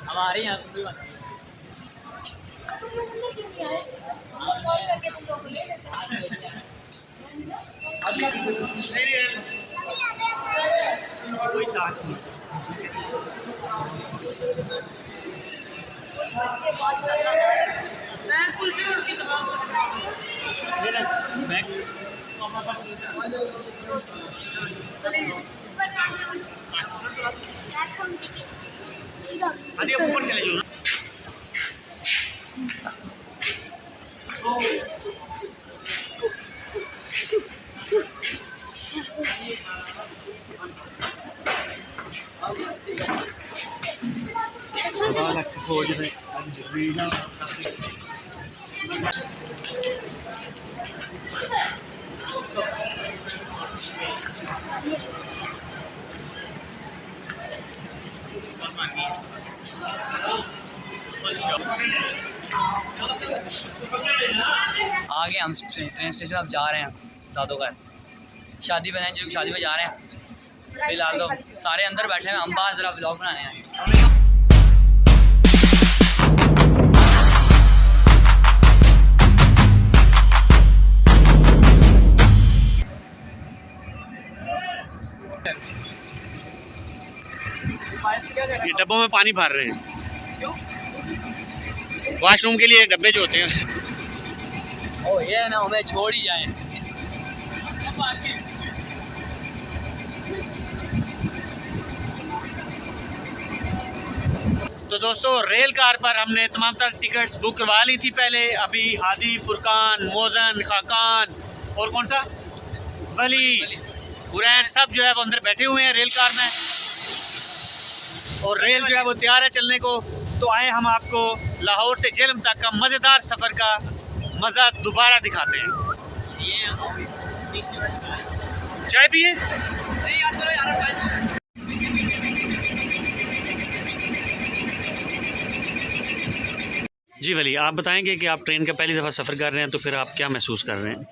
हमारे यहाँ ऊपर चले जाओ ना। आगे हम ट्रेन स्टेशन अब जा रहे हैं दादू का शादी पे जो शादी में जा रहे हैं। फिलहाल तो सारे अंदर बैठे हैं, हम बाहर जरा ब्लॉग बनाने आए। ये डब्बों में पानी भर रहे हैं, वॉशरूम के लिए डब्बे जो होते हैं। ओ ये ना हमें छोड़ ही जाए। तो दोस्तों रेल कार पर हमने तमाम तरह टिकट्स बुक करवा ली थी पहले। अभी हादी, फुरकान, मोजन, खाकान और कौन सा वली, हुरैन सब जो है वो अंदर बैठे हुए हैं रेल कार में, और रेल जो है वो तैयार है चलने को। तो आए हम आपको लाहौर से जेहलम तक का मज़ेदार सफ़र का मज़ा दोबारा दिखाते हैं। चाय पिए? जी वली, आप बताएंगे कि आप ट्रेन का पहली दफ़ा सफ़र कर रहे हैं तो फिर आप क्या महसूस कर रहे हैं?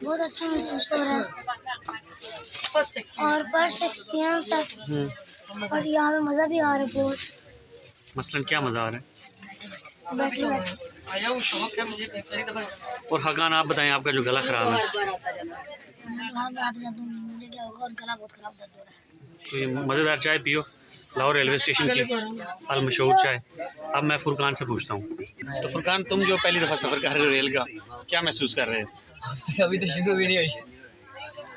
बहुत अच्छा महसूस हो रहा है और फर्स्ट एक्सपीरियंस है और यहाँ पे मज़ा भी आ रहा है बहुत। मसलन क्या मज़ा आ रहा है? बैठे बैठे। और हकान आप बताएं, आपका जो गला ख़राब है मुझे क्या होगा और गला बहुत ख़राब दर्द हो रहा है। तो ये मज़ेदार चाय पियो, लाहौर रेलवे स्टेशन की अल मशहूर चाय। अब मैं फुरकान से पूछता हूँ, तो फुरकान तुम जो पहली दफ़ा सफ़र कर रहे हो रेल का, क्या महसूस कर रहे हो? अभी तो शुरू भी नहीं हुई,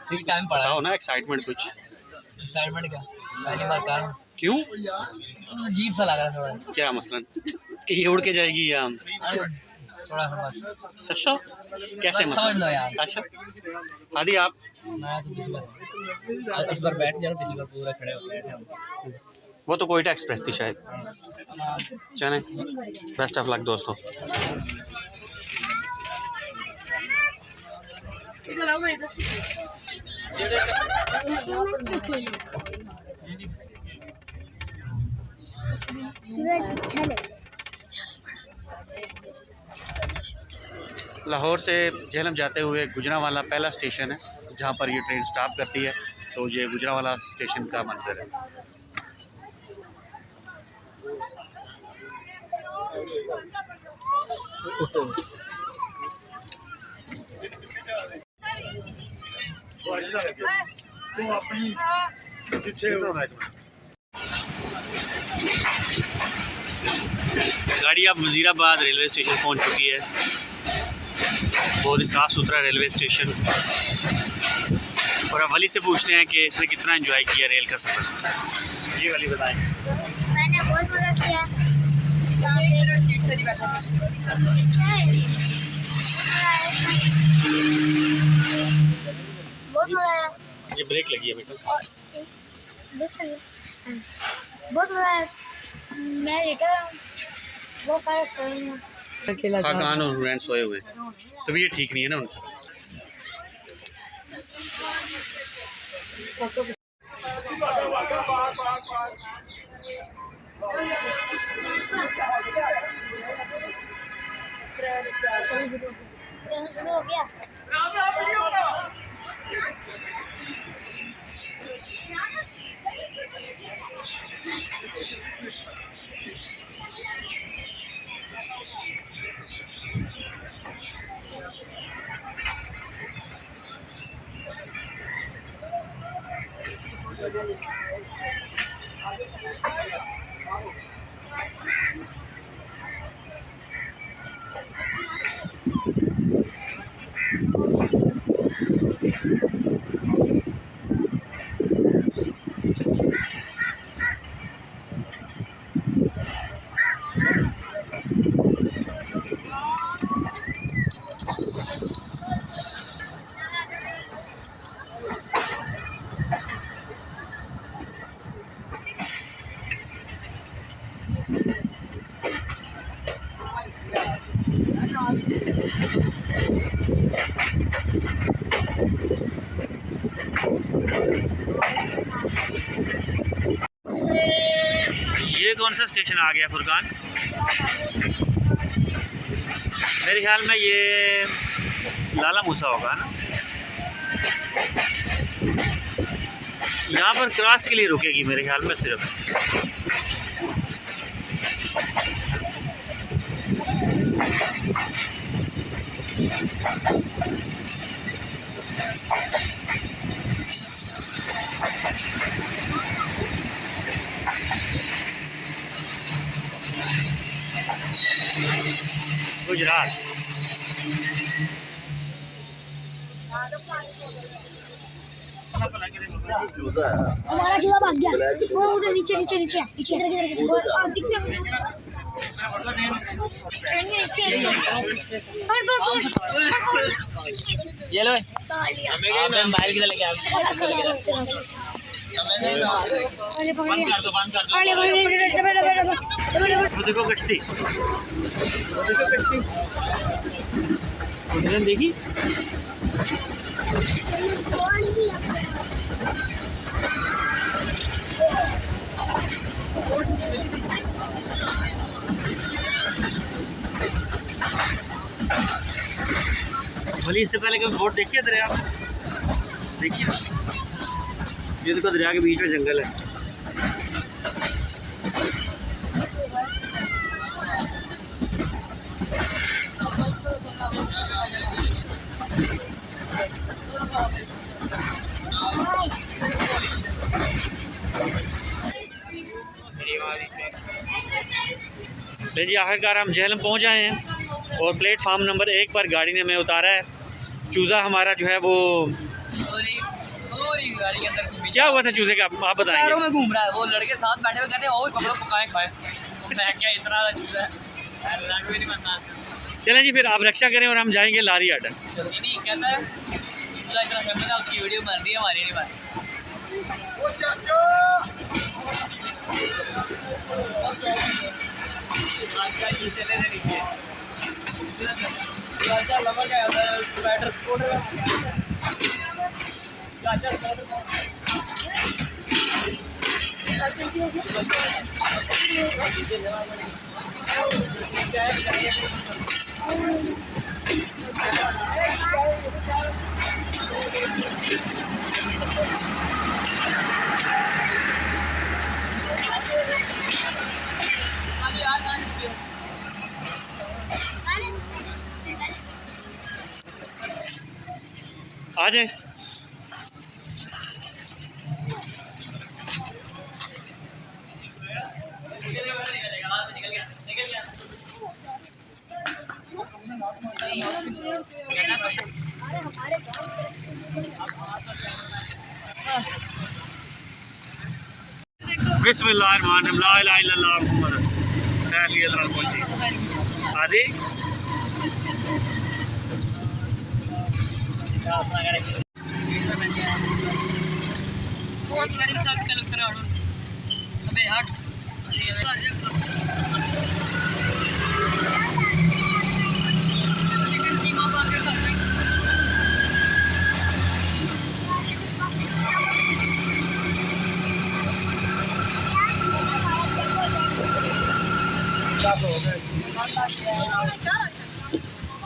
ठीक टाइम पड़ा। बताओ ना एक्साइटमेंट कुछ। एक्साइटमेंट क्या, पहली बार कार। क्यों? अजीब सा लग रहा है थोड़ा। क्या मसलन कि ये उड़ के जाएगी या? थोड़ा सा बस। अच्छा कैसे बस समझ लो यार। अच्छा हादी आप? मैं तो इस बार बैठ गया, पिछली बार पूरा खड़े हो गए थे। वो तो कोयटा एक्सप्रेस थी शायद। चलें, बेस्ट ऑफ लक दोस्तों। लाहौर से जेहलम जाते हुए गुजरांवाला पहला स्टेशन है जहाँ पर ये ट्रेन स्टॉप करती है। तो ये गुजरांवाला स्टेशन का मंजर है। गाड़ी अब वज़ीराबाद रेलवे स्टेशन पहुंच चुकी है। बहुत ही साफ़ सुथरा रेलवे स्टेशन। और अब वली से पूछते हैं कि इसने कितना एंजॉय किया रेल का सफ़र। जी वली बताएं। मैंने बहुत मज़ा किया। बहुत मज़ा आया। जी ब्रेक लगी है बेटा। बहुत मज़ा आया। मैं लेटा बहुत सारे सोए हैं। खाकान और हुरैन सोए हुए, तभी ये ठीक नहीं है ना उनका। हो गया। ये कौन सा स्टेशन आ गया फुरकान? मेरे ख्याल में ये लाला मूसा होगा ना। यहाँ पर क्रॉस के लिए रुकेगी मेरे ख्याल में सिर्फ। गुजरात हमारा चूल्हा भाग गया। वो उधर नीचे नीचे नीचे नीचे इधर इधर आप दिखते हैं। ये लो आपने मोबाइल किधर लेके वो देखो कश्ती, वो देखो कश्ती उसने देखी। भले इससे पहले कभी बोट देखिए दरिया? देखिए ये देखो दरिया के बीच में जंगल है। ले जी आखिरकार हम जेहलम पहुंच आए हैं और प्लेटफार्म नंबर 1 पर गाड़ी ने हमें उतारा है। चूज़ा हमारा जो है वो पूरी गाड़ी के अंदर क्या हुआ था चूज़े का आप बताएं। पैरों में घूम रहा है। वो लड़के साथ बैठे हुए कहते हैं और पकड़ो पकाए खाए। मैं क्या इतना चूज़ा है लग भी नहीं बनता। चलें जी फिर आप रक्षा करें और हम जाएंगे लारी अड्डा। नहीं कहता है चूज़ा इतना फेमस है उसकी वीडियो बन रही है हमारी नहीं बन। आ जाए। बिस्मिल्लाहिर्रहमानिर्रहीम ला इलाहा इल्लल्लाह मुहम्मद रसूलुल्लाह आदि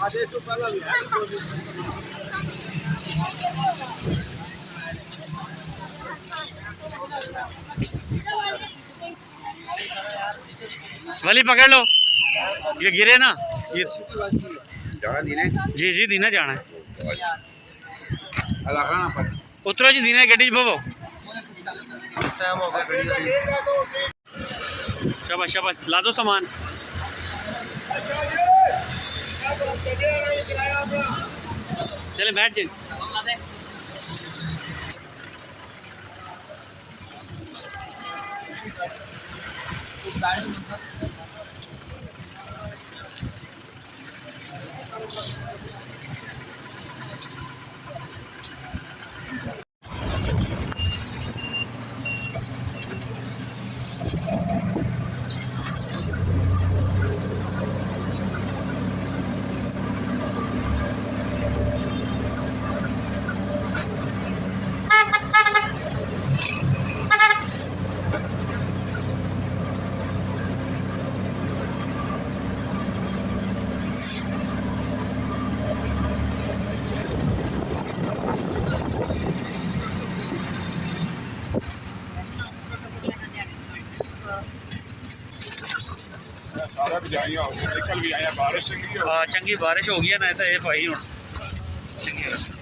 आदेश वली पकड़ लो, ये गिरे ना ये। जाना दीने जी जी दीना जाना है। अलाखा पर उतरो जी दीना गड्डी बवो। टाइम हो गया गड्डी का। शाबाश शाबाश, ला दो सामान। चले बैठ जी। सारा भी जाइए निकल भी आया बारिश चंगी बारिश हो गई है ना, तो ये भाई हूँ चंगी